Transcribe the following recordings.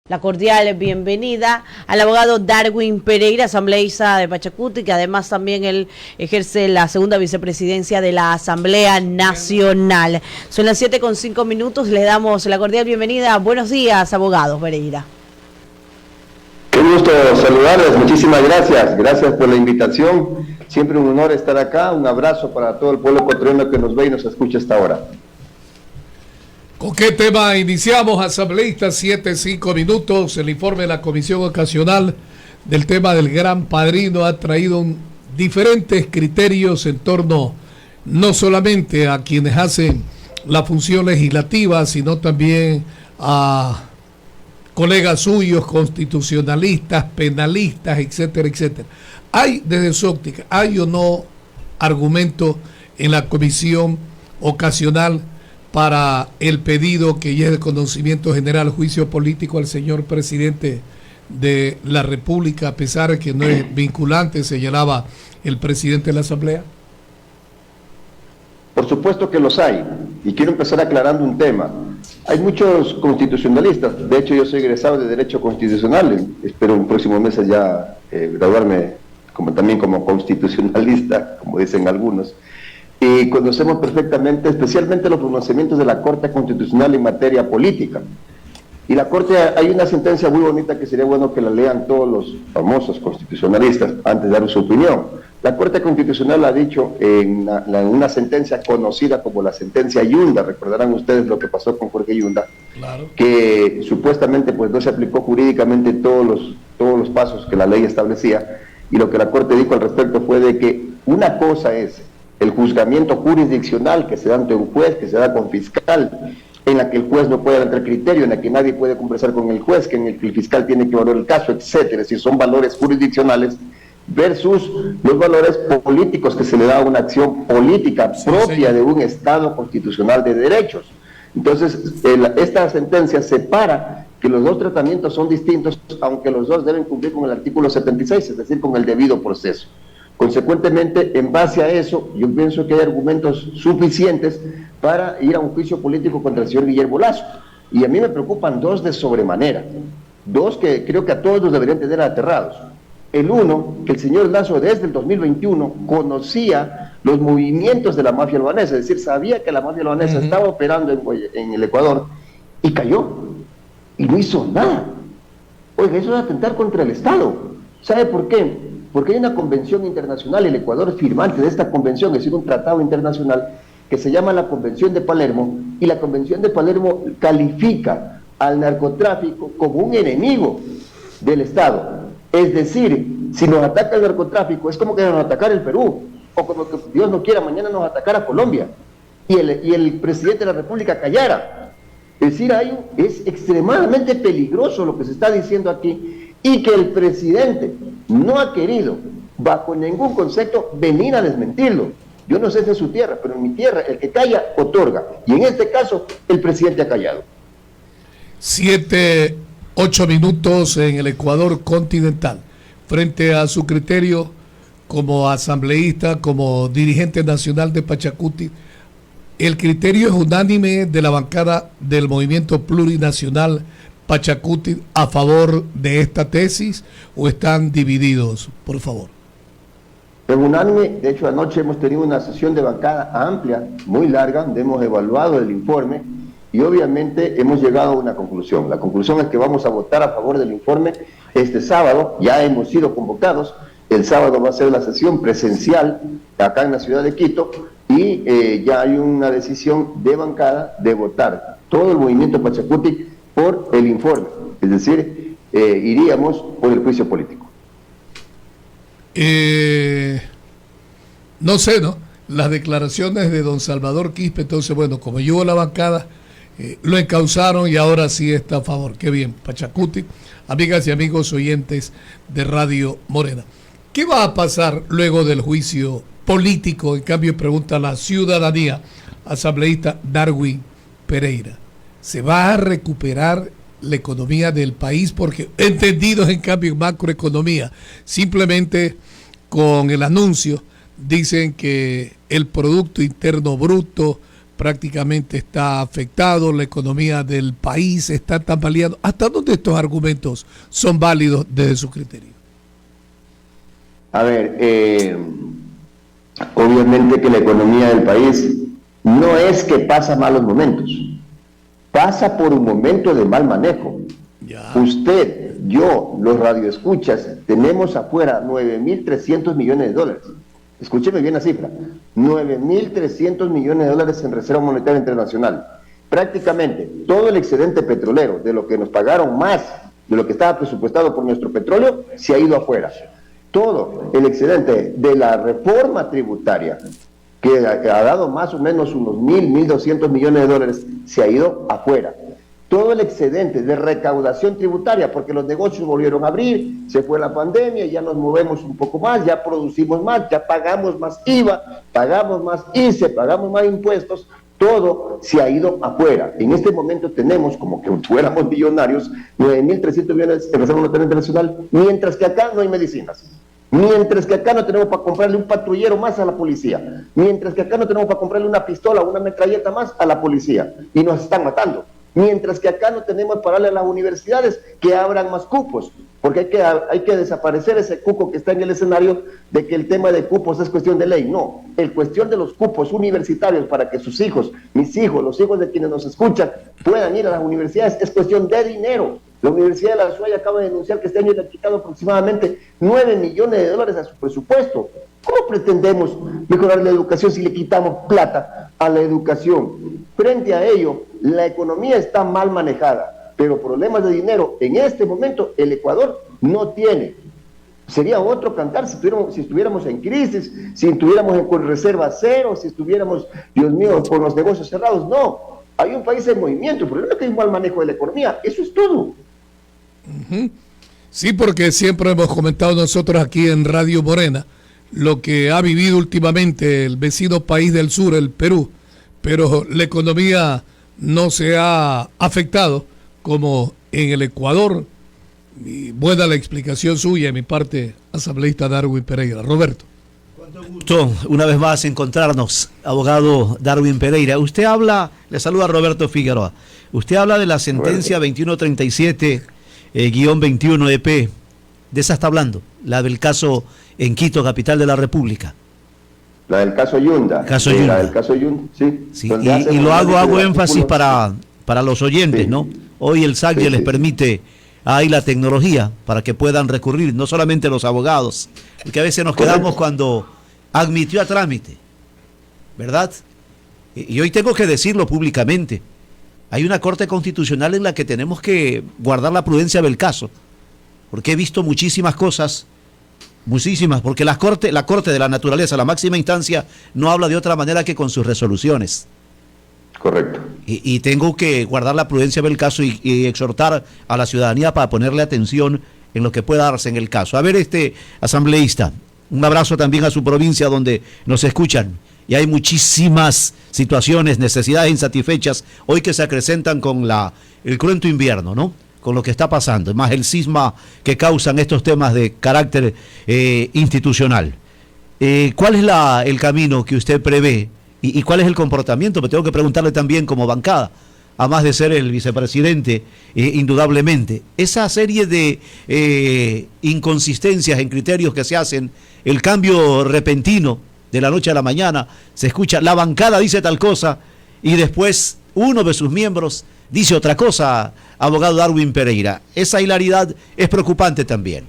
La cordial bienvenida al abogado Darwin Pereira, asambleísta de Pachacuti, que además también él ejerce la segunda vicepresidencia de la Asamblea Nacional. Son las 7:05, le damos la cordial bienvenida. Buenos días, abogado Pereira. Qué gusto saludarles, muchísimas gracias. Gracias por la invitación. Siempre un honor estar acá. Un abrazo para todo el pueblo ecuatoriano que nos ve y nos escucha hasta ahora. ¿Con qué tema iniciamos, asambleístas? 7:05. El informe de la Comisión Ocasional del tema del Gran Padrino ha traído diferentes criterios en torno no solamente a quienes hacen la función legislativa, sino también a colegas suyos, constitucionalistas, penalistas, etcétera, etcétera. ¿Hay, desde su óptica, hay o no argumento en la Comisión Ocasional para el pedido que ya es de conocimiento general, juicio político al señor presidente de la República, a pesar de que no es vinculante, señalaba el presidente de la Asamblea? Por supuesto que los hay, y quiero empezar aclarando un tema. Hay muchos constitucionalistas, de hecho yo soy egresado de Derecho Constitucional, espero en próximos meses ya graduarme también como constitucionalista, como dicen algunos, y conocemos perfectamente, especialmente los pronunciamientos de la Corte Constitucional en materia política. Y la Corte, hay una sentencia muy bonita que sería bueno que la lean todos los famosos constitucionalistas antes de dar su opinión. La Corte Constitucional ha dicho en una sentencia conocida como la sentencia Yunda, recordarán ustedes lo que pasó con Jorge Yunda, claro, que supuestamente pues no se aplicó jurídicamente todos los pasos que la ley establecía, y lo que la Corte dijo al respecto fue de que una cosa es el juzgamiento jurisdiccional que se da ante un juez, que se da con fiscal, en la que el juez no puede entrar criterio, en la que nadie puede conversar con el juez, que en el que el fiscal tiene que valorar el caso, etcétera. Es decir, son valores jurisdiccionales versus los valores políticos que se le da a una acción política propia de un Estado constitucional de derechos. Entonces, esta sentencia separa que los dos tratamientos son distintos, aunque los dos deben cumplir con el artículo 76, es decir, con el debido proceso. Consecuentemente, en base a eso, yo pienso que hay argumentos suficientes para ir a un juicio político contra el señor Guillermo Lasso. Y a mí me preocupan dos de sobremanera, dos que creo que a todos nos deberían tener aterrados. El uno, que el señor Lasso desde el 2021 conocía los movimientos de la mafia albanesa, es decir, sabía que la mafia albanesa estaba operando en el Ecuador y cayó, y no hizo nada. Oiga, eso es atentar contra el Estado. ¿Sabe por qué? Porque hay una convención internacional, el Ecuador es firmante de esta convención, es decir, un tratado internacional que se llama la Convención de Palermo, y la Convención de Palermo califica al narcotráfico como un enemigo del Estado. Es decir, si nos ataca el narcotráfico, es como que nos atacara el Perú, o como que Dios no quiera, mañana nos atacara Colombia, y el presidente de la República callara. Es decir, es extremadamente peligroso lo que se está diciendo aquí, y que el presidente no ha querido, bajo ningún concepto, venir a desmentirlo. Yo no sé si es su tierra, pero en mi tierra el que calla, otorga. Y en este caso, el presidente ha callado. 7:08 en el Ecuador continental. Frente a su criterio como asambleísta, como dirigente nacional de Pachacuti, ¿el criterio es unánime de la bancada del Movimiento Plurinacional Pachacuti a favor de esta tesis o están divididos, por favor? Es unánime. De hecho, anoche hemos tenido una sesión de bancada amplia, muy larga, donde hemos evaluado el informe y obviamente hemos llegado a una conclusión. La conclusión es que vamos a votar a favor del informe este sábado. Ya hemos sido convocados. El sábado va a ser la sesión presencial acá en la ciudad de Quito y ya hay una decisión de bancada de votar todo el movimiento Pachacuti por el informe, es decir, iríamos por el juicio político. No sé, ¿no? Las declaraciones de don Salvador Quispe, entonces, bueno, como llevo la bancada, lo encauzaron y ahora sí está a favor. Qué bien, Pachacuti, amigas y amigos oyentes de Radio Morena. ¿Qué va a pasar luego del juicio político? En cambio, pregunta la ciudadanía, asambleísta Darwin Pereira. ¿Se va a recuperar la economía del país? Porque entendidos en cambio en macroeconomía, simplemente con el anuncio dicen que el Producto Interno Bruto prácticamente está afectado, la economía del país está tambaleando. ¿Hasta dónde estos argumentos son válidos desde su criterio? A ver, obviamente que la economía del país no es que pasa malos momentos, pasa por un momento de mal manejo. Ya. Usted, yo, los radioescuchas, tenemos afuera 9.300 millones de dólares. Escúcheme bien la cifra, 9.300 millones de dólares en Reserva Monetaria Internacional. Prácticamente todo el excedente petrolero, de lo que nos pagaron más de lo que estaba presupuestado por nuestro petróleo, se ha ido afuera. Todo el excedente de la reforma tributaria, que ha dado más o menos unos 1.200 millones de dólares, se ha ido afuera. Todo el excedente de recaudación tributaria, porque los negocios volvieron a abrir, se fue la pandemia, ya nos movemos un poco más, ya producimos más, ya pagamos más IVA, pagamos más ICE, pagamos más impuestos, todo se ha ido afuera. En este momento tenemos, como que fuéramos millonarios, 9.300 millones en Reserva Monetaria Internacional, mientras que acá no hay medicinas. Mientras que acá no tenemos para comprarle un patrullero más a la policía. Mientras que acá no tenemos para comprarle una pistola o una metralleta más a la policía. Y nos están matando. Mientras que acá no tenemos para darle a las universidades que abran más cupos. Porque hay que desaparecer ese cupo que está en el escenario de que el tema de cupos es cuestión de ley. No, el cuestión de los cupos universitarios para que sus hijos, mis hijos, los hijos de quienes nos escuchan, puedan ir a las universidades es cuestión de dinero. La Universidad de La Suaya acaba de denunciar que este año le han quitado aproximadamente 9 millones de dólares a su presupuesto. ¿Cómo pretendemos mejorar la educación si le quitamos plata a la educación? Frente a ello, la economía está mal manejada, pero problemas de dinero en este momento el Ecuador no tiene. Sería otro cantar si estuviéramos en crisis, si estuviéramos con reserva cero, si estuviéramos, Dios mío, con los negocios cerrados. No, hay un país en movimiento, el problema es que hay un mal manejo de la economía, eso es todo. Sí, porque siempre hemos comentado nosotros aquí en Radio Morena lo que ha vivido últimamente el vecino país del sur, el Perú, pero la economía no se ha afectado como en el Ecuador. Y buena la explicación suya, de mi parte, asambleísta Darwin Pereira. Roberto. Cuánto gusto una vez más encontrarnos, abogado Darwin Pereira. Usted habla, le saluda Roberto Figueroa, usted habla de la sentencia 2137-21 EP, de esa está hablando, la del caso en Quito, capital de la República. La del caso Yunda. Yunda. La del caso Yunda, sí. Sí, y lo hago énfasis para los oyentes, sí, ¿no? Hoy el SACYE sí, les permite, hay la tecnología para que puedan recurrir, no solamente los abogados, porque a veces nos quedamos cuando admitió a trámite, ¿verdad? Y hoy tengo que decirlo públicamente, hay una Corte Constitucional en la que tenemos que guardar la prudencia del caso, porque he visto muchísimas cosas, porque la Corte de la Naturaleza, la máxima instancia, no habla de otra manera que con sus resoluciones. Correcto. Y tengo que guardar la prudencia del caso y exhortar a la ciudadanía para ponerle atención en lo que pueda darse en el caso. A ver, asambleísta, un abrazo también a su provincia donde nos escuchan. Y hay muchísimas situaciones, necesidades insatisfechas hoy que se acrecentan con el cruento invierno, ¿no? Con lo que está pasando, más el cisma que causan estos temas de carácter institucional. ¿Cuál es el camino que usted prevé y cuál es el comportamiento? Me tengo que preguntarle también como bancada, a más de ser el vicepresidente, indudablemente. Esa serie de inconsistencias en criterios que se hacen, el cambio repentino de la noche a la mañana, se escucha, la bancada dice tal cosa y después uno de sus miembros dice otra cosa, abogado Darwin Pereira. Esa hilaridad es preocupante también.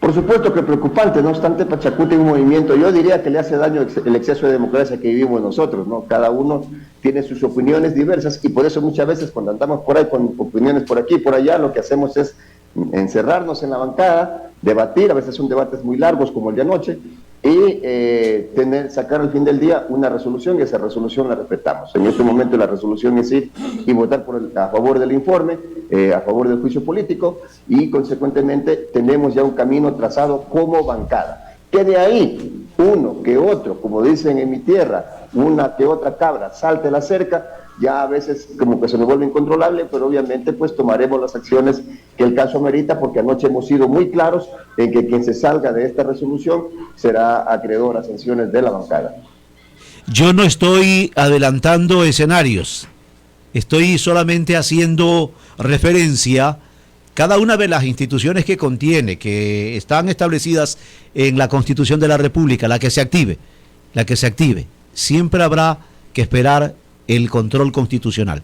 Por supuesto que preocupante, no obstante Pachacuti un movimiento, yo diría que le hace daño el exceso de democracia que vivimos nosotros, ¿no? Cada uno tiene sus opiniones diversas y por eso muchas veces cuando andamos por ahí con opiniones por aquí y por allá, lo que hacemos es encerrarnos en la bancada, debatir, a veces son debates muy largos como el de anoche, y sacar al fin del día una resolución y esa resolución la respetamos. En este momento la resolución es ir y votar a favor del informe, a favor del juicio político y consecuentemente tenemos ya un camino trazado como bancada. Que de ahí uno que otro, como dicen en mi tierra, una que otra cabra salte la cerca, ya a veces como que se nos vuelve incontrolable, pero obviamente pues tomaremos las acciones que el caso amerita, porque anoche hemos sido muy claros en que quien se salga de esta resolución será acreedor a sanciones de la bancada. Yo no estoy adelantando escenarios, estoy solamente haciendo referencia cada una de las instituciones que contiene, que están establecidas en la Constitución de la República, la que se active. Siempre habrá que esperar el control constitucional.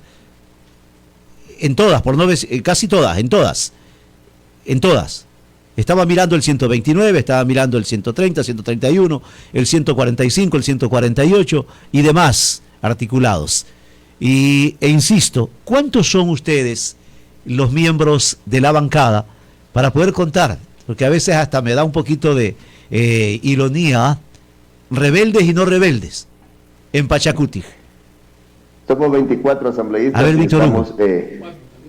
En todas, por no decir, casi todas, en todas. Estaba mirando el 129, estaba mirando el 130, 131, el 145, el 148 y demás articulados. E insisto, ¿cuántos son ustedes los miembros de la bancada para poder contar? Porque a veces hasta me da un poquito de ironía, rebeldes y no rebeldes en Pachacuti. Somos 24 asambleístas. A ver, Víctor Hugo.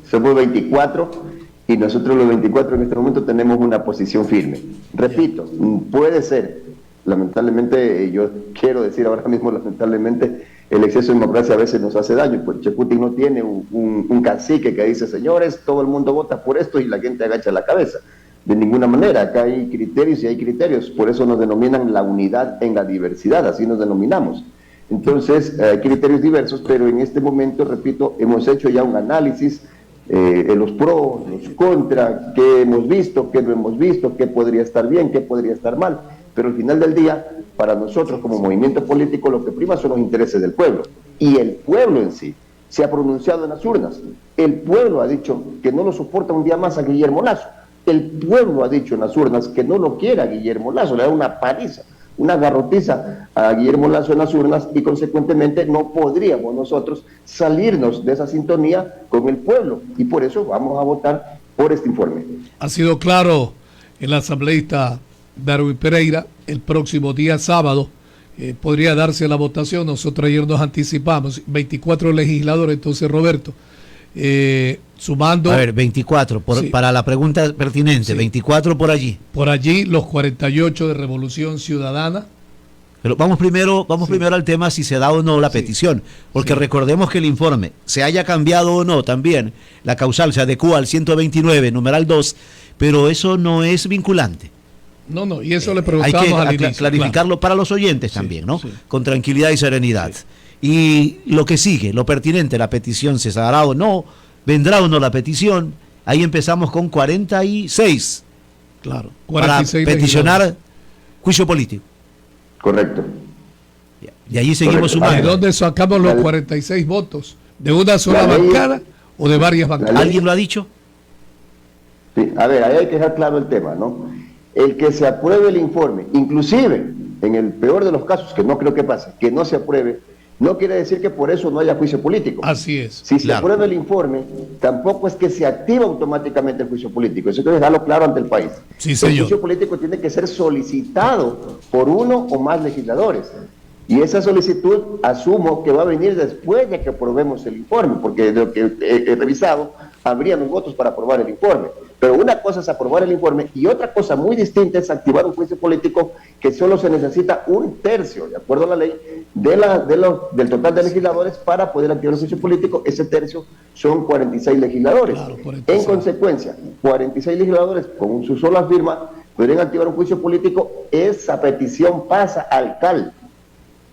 Somos 24 y nosotros los 24 en este momento tenemos una posición firme. Repito, puede ser, lamentablemente, yo quiero decir ahora mismo, lamentablemente, el exceso de democracia a veces nos hace daño. Pues Pachacuti no tiene un cacique que dice, señores, todo el mundo vota por esto y la gente agacha la cabeza. De ninguna manera, acá hay criterios y hay criterios, por eso nos denominan la unidad en la diversidad, así nos denominamos. Entonces, hay criterios diversos, pero en este momento, repito, hemos hecho ya un análisis de los pros, los contra, qué hemos visto, qué no hemos visto, qué podría estar bien, qué podría estar mal, pero al final del día, para nosotros como movimiento político, lo que prima son los intereses del pueblo, y el pueblo en sí se ha pronunciado en las urnas. El pueblo ha dicho que no lo soporta un día más a Guillermo Lasso. El pueblo ha dicho en las urnas que no lo quiere a Guillermo Lasso, le da una paliza, una garrotiza a Guillermo Lasso en las urnas y consecuentemente no podríamos nosotros salirnos de esa sintonía con el pueblo y por eso vamos a votar por este informe. Ha sido claro el asambleísta Darwin Pereira. El próximo día sábado podría darse la votación. Nosotros ayer nos anticipamos 24 legisladores. Entonces, Roberto, sumando... A ver, 24, sí, para la pregunta pertinente, sí, 24 por allí. Por allí los 48 de Revolución Ciudadana. Pero vamos primero al tema si se da o no la petición, porque recordemos que el informe, se haya cambiado o no también, la causal se adecúa al 129, numeral 2, pero eso no es vinculante. No, y eso le preguntamos al inicio. Hay que clarificarlo para los oyentes también, ¿no? Sí. Con tranquilidad y serenidad. Sí. Y lo que sigue, lo pertinente, la petición, ¿se hará o no? ¿Vendrá o no la petición? Ahí empezamos con 46. Claro, 46 para peticionar juicio político. Correcto. Y allí seguimos sumando. ¿De dónde sacamos los 46 votos? ¿De una sola bancada o de varias bancadas? ¿Alguien lo ha dicho? Sí, a ver, ahí hay que dejar claro el tema, ¿no? El que se apruebe el informe, inclusive en el peor de los casos, que no creo que pase, que no se apruebe, no quiere decir que por eso no haya juicio político. Así es. Si se aprueba el informe, tampoco es que se activa automáticamente el juicio político. Eso hay que dejarlo claro ante el país. Sí, señor. El juicio político tiene que ser solicitado por uno o más legisladores. Y esa solicitud asumo que va a venir después de que aprobemos el informe, porque de lo que he revisado, habría los votos para aprobar el informe. Pero una cosa es aprobar el informe y otra cosa muy distinta es activar un juicio político que solo se necesita 1/3, de acuerdo a la ley, del total de legisladores para poder activar un juicio político. Ese tercio son 46 legisladores. Claro, 46. En consecuencia, 46 legisladores con su sola firma podrían activar un juicio político. Esa petición pasa al CAL,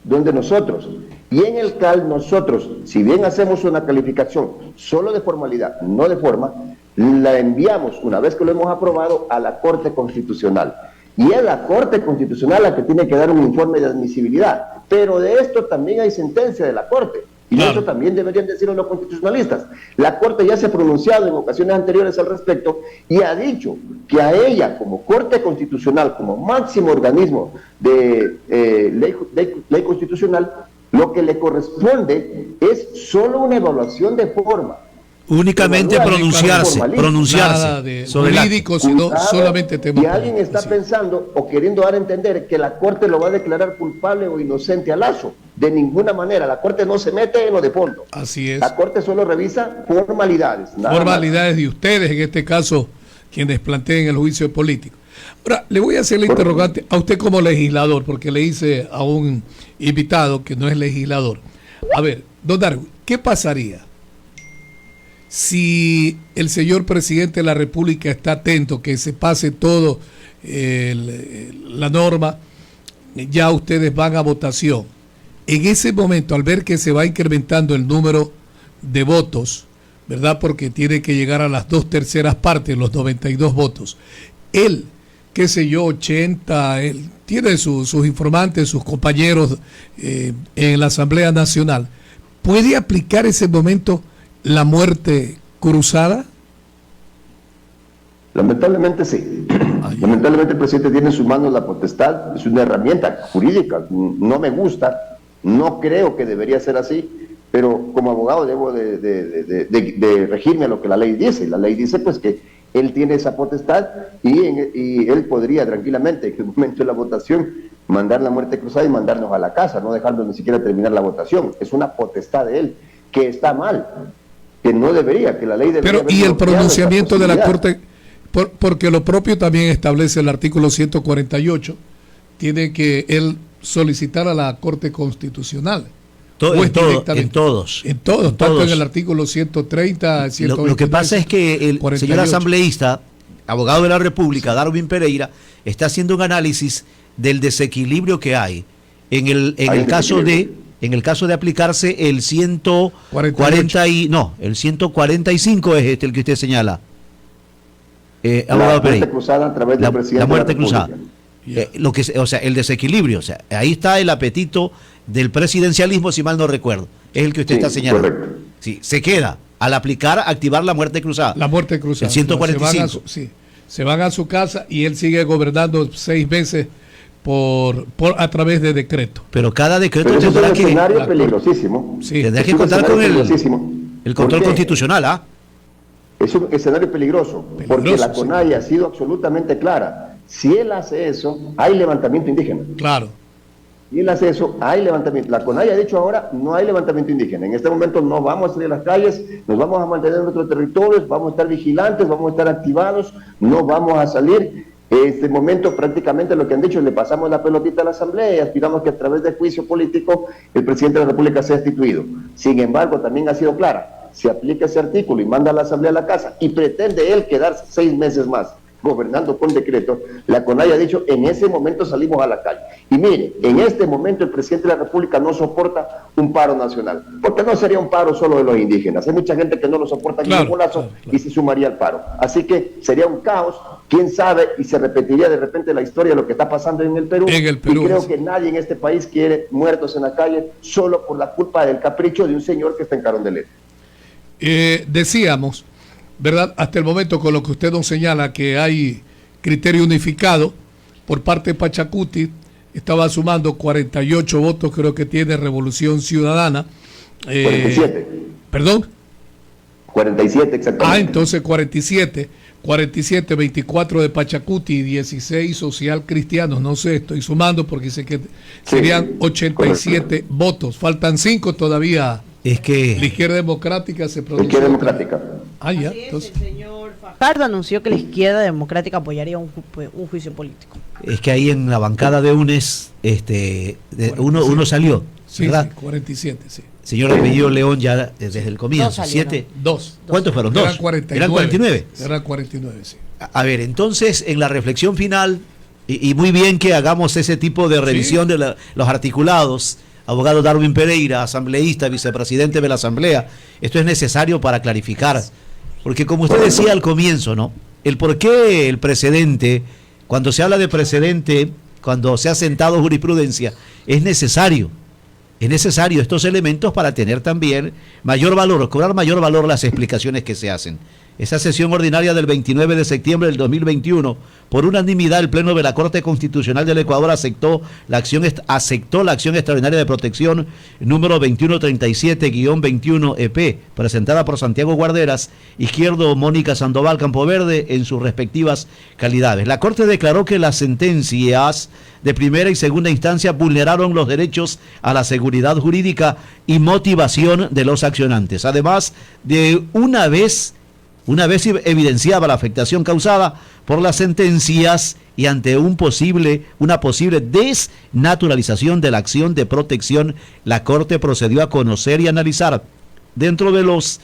donde nosotros, y en el CAL nosotros, si bien hacemos una calificación solo de formalidad, no de forma, la enviamos, una vez que lo hemos aprobado, a la Corte Constitucional. Y es la Corte Constitucional la que tiene que dar un informe de admisibilidad. Pero de esto también hay sentencia de la Corte. Y claro, eso también deberían decirlo los constitucionalistas. La Corte ya se ha pronunciado en ocasiones anteriores al respecto y ha dicho que a ella, como Corte Constitucional, como máximo organismo de ley constitucional, lo que le corresponde es solo una evaluación de forma. Únicamente pronunciarse nada de sobre jurídico, sino solamente temas. Y alguien está pensando o queriendo dar a entender que la Corte lo va a declarar culpable o inocente a Lasso. De ninguna manera, la Corte no se mete en lo de fondo. Así es. La Corte solo revisa formalidades. Formalidades de ustedes, en este caso, quienes planteen el juicio político. Ahora, le voy a hacer la interrogante a usted como legislador, porque le hice a un invitado que no es legislador. A ver, don Darwin, ¿qué pasaría si el señor presidente de la República está atento, que se pase todo la norma, ya ustedes van a votación, En ese momento, al ver que se va incrementando el número de votos, ¿verdad? Porque tiene que llegar a las 2/3 partes, los 92 votos. Él, qué sé yo, 80, él tiene sus informantes, sus compañeros en la Asamblea Nacional. ¿Puede aplicar ese momento la muerte cruzada? Lamentablemente sí. Lamentablemente el presidente tiene en sus manos la potestad, es una herramienta jurídica. No me gusta, no creo que debería ser así, pero como abogado debo de regirme a lo que la ley dice. La ley dice pues que él tiene esa potestad y él podría tranquilamente, en el momento de la votación, mandar la muerte cruzada y mandarnos a la casa, no dejarnos ni siquiera terminar la votación. Es una potestad de él, que está mal, que no debería, que la ley debería... Pero, ¿y el pronunciamiento de la Corte? Porque lo propio también establece el artículo 148, tiene que él solicitar a la Corte Constitucional. En todos, tanto en el artículo 130, 123, lo que pasa es que el 48. Señor asambleísta, abogado de la República, Darwin Pereira, está haciendo un análisis del desequilibrio que hay en el caso de aplicarse el 145 es el que usted señala. La muerte cruzada a través del presidente. La muerte de la cruzada. El desequilibrio, ahí está el apetito del presidencialismo, si mal no recuerdo, es el que usted está señalando. Correcto. Sí, se queda al activar la muerte cruzada. La muerte cruzada. El 145. Se van a su casa y él sigue gobernando 6 meses a través de decreto. Pero cada decreto Pero tendrá es un escenario peligrosísimo. Sí. Tendrá que contar con el control constitucional, ¿ah? Es un escenario peligroso, porque la CONAIE ha sido absolutamente clara. Si él hace eso, hay levantamiento indígena. Claro. Si él hace eso, hay levantamiento. La CONAIE ha dicho ahora, no hay levantamiento indígena. En este momento no vamos a salir a las calles, nos vamos a mantener en nuestros territorios, vamos a estar vigilantes, vamos a estar activados, no vamos a salir. En este momento prácticamente lo que han dicho, le pasamos la pelotita a la Asamblea y aspiramos que a través de juicio político el presidente de la República sea destituido. Sin embargo, también ha sido clara. Se aplica ese artículo y manda a la Asamblea a la casa y pretende él quedarse 6 meses más gobernando con decreto, la CONAIE ha dicho, en ese momento salimos a la calle. Y mire, en este momento el presidente de la República no soporta un paro nacional, porque no sería un paro solo de los indígenas, hay mucha gente que no lo soporta aquí en Colazo y se sumaría al paro. Así que sería un caos, quién sabe, y se repetiría de repente la historia de lo que está pasando en el Perú. Y creo que nadie en este país quiere muertos en la calle solo por la culpa del capricho de un señor que está en Carondelet. Decíamos, ¿verdad? Hasta el momento, con lo que usted nos señala, que hay criterio unificado por parte de Pachacuti, estaba sumando 48 votos, creo que tiene Revolución Ciudadana. 47. ¿Perdón? 47 exactamente. Entonces 47, 24 de Pachacuti y 16 Social Cristianos, no sé, estoy sumando porque sé que serían 87 votos, faltan 5 todavía. Es que la Izquierda Democrática se pronunció. Izquierda Democrática. Ya. Entonces, el señor Fajardo anunció que la Izquierda Democrática apoyaría un juicio político. Es que ahí en la bancada de UNES, uno salió, ¿verdad? Sí, 47, sí. Señor apellido León ya desde el comienzo. 7. ¿Cuántos fueron? Eran 49. Eran 49. Eran 49, sí. A ver, entonces, en la reflexión final, y muy bien que hagamos ese tipo de revisión de los articulados. Abogado Darwin Pereira, asambleísta, vicepresidente de la Asamblea, esto es necesario para clarificar, porque como usted decía al comienzo, ¿no? El por qué el precedente, cuando se habla de precedente, cuando se ha sentado jurisprudencia, es necesario estos elementos para tener también mayor valor, cobrar mayor valor las explicaciones que se hacen. Esa sesión ordinaria del 29 de septiembre del 2021, por unanimidad, el Pleno de la Corte Constitucional del Ecuador aceptó la acción extraordinaria de protección número 2137-21-EP, presentada por Santiago Guarderas, Izquierdo Mónica Sandoval Campoverde, en sus respectivas calidades. La Corte declaró que las sentencias de primera y segunda instancia vulneraron los derechos a la seguridad jurídica y motivación de los accionantes. Además de una vez evidenciaba la afectación causada por las sentencias y ante una posible desnaturalización de la acción de protección, la Corte procedió a conocer y analizar. Dentro de los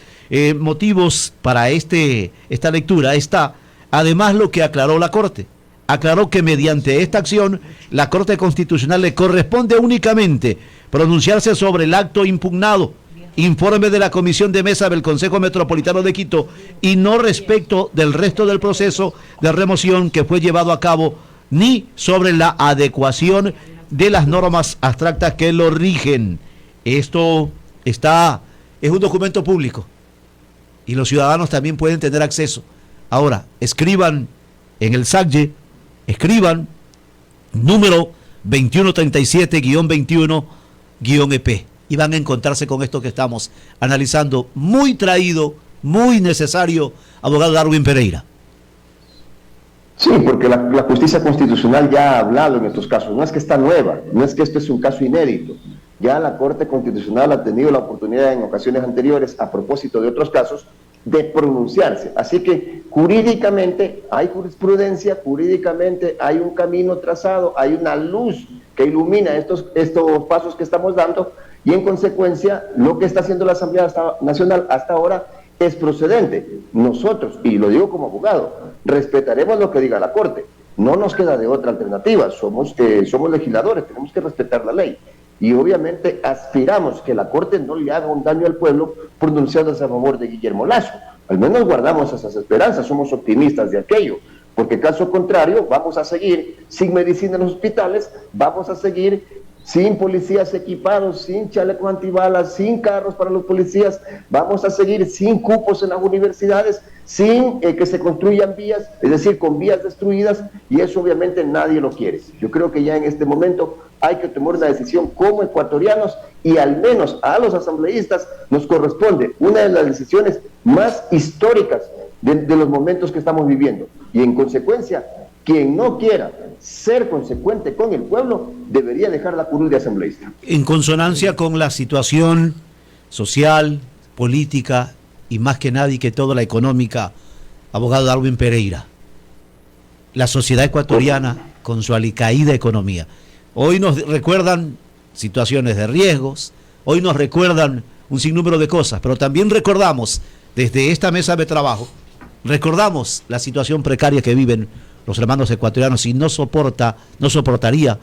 motivos para esta lectura está, además, lo que aclaró la Corte. aclaró que mediante esta acción la Corte Constitucional le corresponde únicamente pronunciarse sobre el acto impugnado, informe de la Comisión de Mesa del Consejo Metropolitano de Quito, y no respecto del resto del proceso de remoción que fue llevado a cabo, ni sobre la adecuación de las normas abstractas que lo rigen. Esto es un documento público y los ciudadanos también pueden tener acceso. Ahora, escriban en el SACYE, escriban número 2137-21-EP y van a encontrarse con esto que estamos analizando, muy traído, muy necesario, abogado Darwin Pereira. Sí, porque la justicia constitucional ya ha hablado en estos casos. No es que está nueva, no es que esto es un caso inédito. Ya la Corte Constitucional ha tenido la oportunidad en ocasiones anteriores, a propósito de otros casos, de pronunciarse. Así que jurídicamente hay jurisprudencia, jurídicamente hay un camino trazado, hay una luz que ilumina estos pasos que estamos dando, y en consecuencia lo que está haciendo la Asamblea Nacional hasta ahora es procedente. Nosotros, y lo digo como abogado, respetaremos lo que diga la Corte. No nos queda de otra alternativa. Somos legisladores, tenemos que respetar la ley. Y obviamente aspiramos que la Corte no le haga un daño al pueblo pronunciándose a favor de Guillermo Lasso. Al menos guardamos esas esperanzas, somos optimistas de aquello. Porque caso contrario, vamos a seguir sin medicina en los hospitales, vamos a seguir sin policías equipados, sin chalecos antibalas, sin carros para los policías, vamos a seguir sin cupos en las universidades, sin que se construyan vías, es decir, con vías destruidas, y eso obviamente nadie lo quiere. Yo creo que ya en este momento hay que tomar una decisión como ecuatorianos, y al menos a los asambleístas nos corresponde una de las decisiones más históricas de los momentos que estamos viviendo, y en consecuencia, quien no quiera ser consecuente con el pueblo debería dejar la curul de asambleísta. En consonancia con la situación social, política y más que nada y que todo la económica, abogado Darwin Pereira, la sociedad ecuatoriana con su alicaída economía, hoy nos recuerdan situaciones de riesgos, hoy nos recuerdan un sinnúmero de cosas, pero también recordamos desde esta mesa de trabajo, recordamos la situación precaria que viven los hermanos ecuatorianos, y no soportaría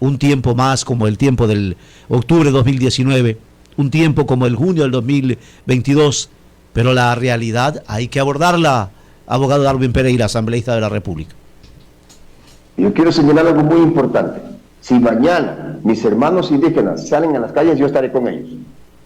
un tiempo más como el tiempo del octubre de 2019, un tiempo como el junio del 2022, pero la realidad hay que abordarla, abogado Darwin Pereira, asambleísta de la República. Yo quiero señalar algo muy importante. Si mañana mis hermanos indígenas salen a las calles, yo estaré con ellos.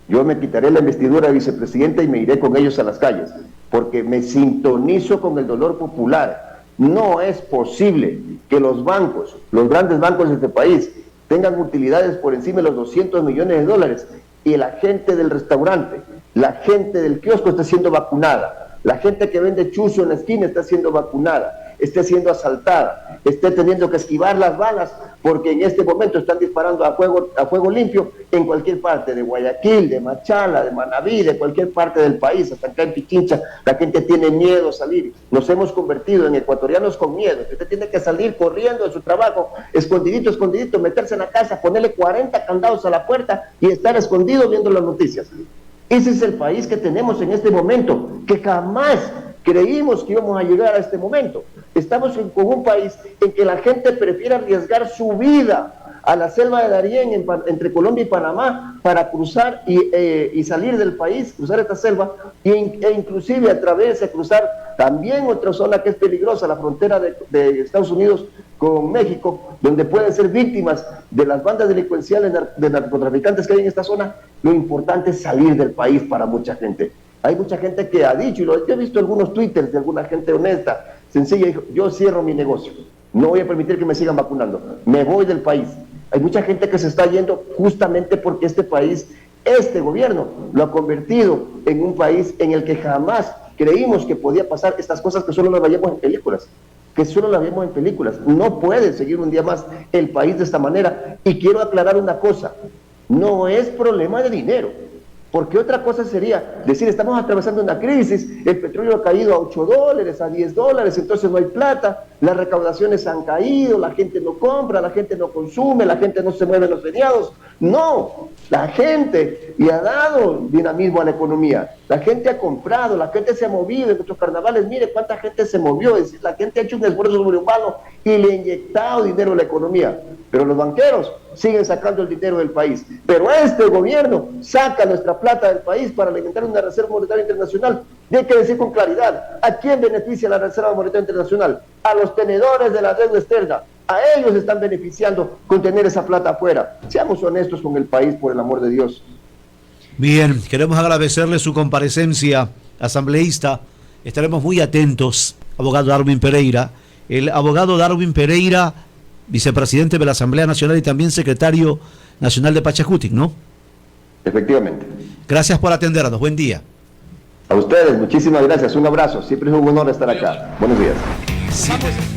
Yo me quitaré la investidura de vicepresidente y me iré con ellos a las calles, porque me sintonizo con el dolor popular. No es posible que los bancos, los grandes bancos de este país, tengan utilidades por encima de los 200 millones de dólares, y la gente del restaurante, la gente del kiosco está siendo vacunada, la gente que vende chuzo en la esquina está siendo vacunada, esté siendo asaltada, esté teniendo que esquivar las balas, porque en este momento están disparando a fuego limpio en cualquier parte de Guayaquil, de Machala, de Manabí, de cualquier parte del país, hasta acá en Pichincha. La gente tiene miedo a salir. Nos hemos convertido en ecuatorianos con miedo. Usted tiene que salir corriendo de su trabajo, escondidito, meterse en la casa, ponerle 40 candados a la puerta y estar escondido viendo las noticias. Ese es el país que tenemos en este momento, que jamás creímos que íbamos a llegar a este momento. Estamos con un país en que la gente prefiere arriesgar su vida a la selva de Darién, entre Colombia y Panamá, para cruzar y salir del país, cruzar esta selva, e inclusive atreverse a cruzar también otra zona que es peligrosa, la frontera de Estados Unidos con México, donde pueden ser víctimas de las bandas delincuenciales de narcotraficantes que hay en esta zona. Lo importante es salir del país para mucha gente. Hay mucha gente que ha dicho, y yo he visto algunos twitters de alguna gente honesta, sencilla, dijo: yo cierro mi negocio, no voy a permitir que me sigan vacunando, me voy del país. Hay mucha gente que se está yendo justamente porque este país, este gobierno, lo ha convertido en un país en el que jamás creímos que podía pasar estas cosas que solo las veíamos en películas. No puede seguir un día más el país de esta manera. Y quiero aclarar una cosa, no es problema de dinero. Porque otra cosa sería decir: estamos atravesando una crisis, el petróleo ha caído a $8, a $10, entonces no hay plata. las recaudaciones han caído, la gente no compra, la gente no consume, la gente no se mueve en los feriados. No, la gente le ha dado dinamismo a la economía, la gente ha comprado, la gente se ha movido en nuestros carnavales. Mire cuánta gente se movió, es decir, la gente ha hecho un esfuerzo sobrehumano y le ha inyectado dinero a la economía. Pero los banqueros siguen sacando el dinero del país. Pero este gobierno saca nuestra plata del país para alimentar una Reserva Monetaria Internacional. Y hay que decir con claridad, ¿a quién beneficia la Reserva Monetaria Internacional? A los tenedores de la deuda externa. A ellos están beneficiando con tener esa plata afuera. Seamos honestos con el país, por el amor de Dios. Bien, queremos agradecerle su comparecencia, asambleísta. Estaremos muy atentos, abogado Darwin Pereira. El abogado Darwin Pereira, vicepresidente de la Asamblea Nacional y también secretario nacional de Pachacutic, ¿no? Efectivamente. Gracias por atendernos. Buen día. A ustedes, muchísimas gracias. Un abrazo. Siempre es un honor estar acá. Buenos días. Sí, pues.